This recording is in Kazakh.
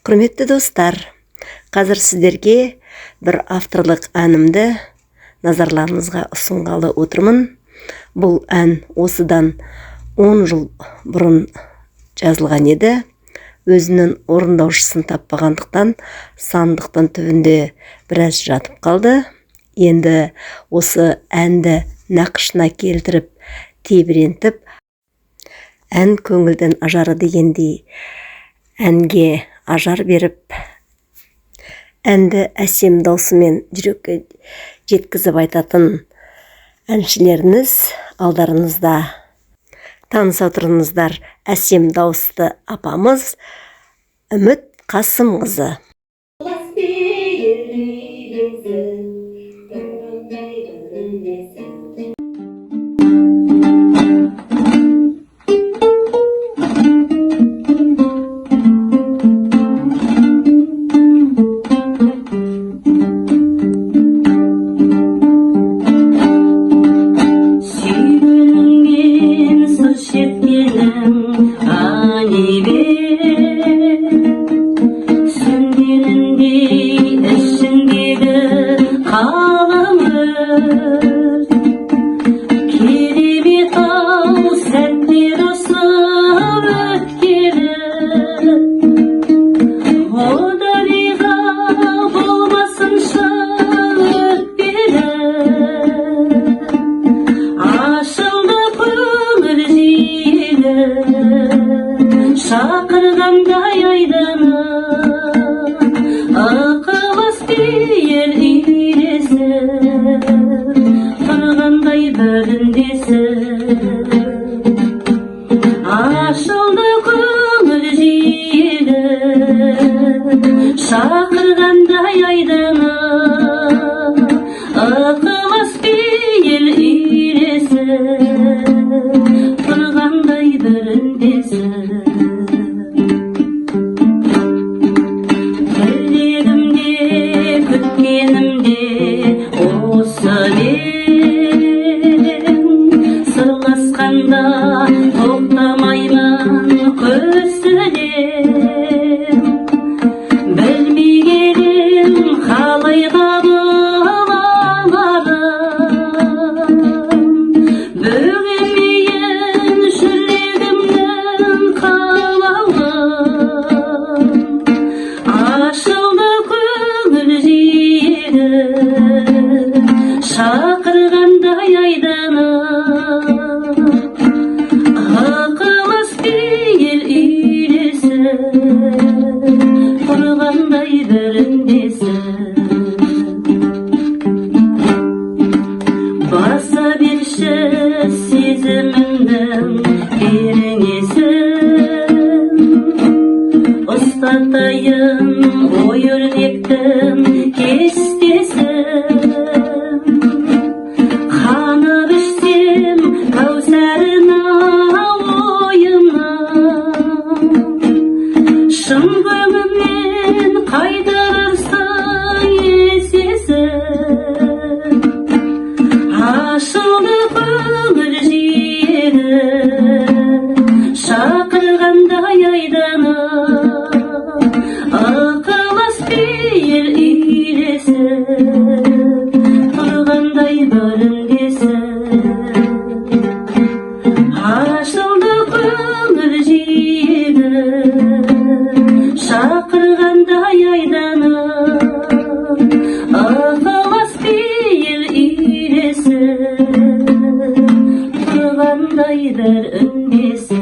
Құрметті достар, қазір сіздерге бір авторлық әнімді назарларыңызға ұсынғалы отырмын. Бұл ән осыдан 10 жыл бұрын жазылған еді. Өзінің орындаушысын таппағандықтан сандықтың түбінде біраз жатып қалды. Енді осы әнді нақышына келтіріп, тебірентіп, ән көңілдің ажары дегендей әнге ажар беріп, әнді әсем даусымен жүрекке жеткізіп айтатын әншілеріңіз алдарыңызда. Таныса тұрыңыздар, әсем дауысты апамыз Үміт Қасымқызы. Шақырғандай айдана ықылас бейер үйлесі, тұрғандай бөліндесі. Ашылды көңіл жиегі, шақырғандай айдана ықылас бейер үйлесі, тұрғандай бөліндесі. Сырласқанда тоқтамаймын көзден, білмей келем қалай қабыл аларым, бөгемейін жүрегімнің қалауын. Ашылды көңіл жиегі, шақырғандай айдана ықылас бейер үйлесі, тұрғандай біріндесі. Баса берші сезімімдің пернесін, ұстатайын ой өрнектің кестесін. Қанып ішсем кәусәріні ойымнан, шын көңілмен қайтарырсың есесін. Ашылды көңіл жиегі, шақырғандай айдана ықылас бейер үйлесі, тұрғандай бөліндесі. Ашылды көңіл жиегі, шақырғандай айдана ықылас бейер үйлесі, тұрғандай бір үндесі.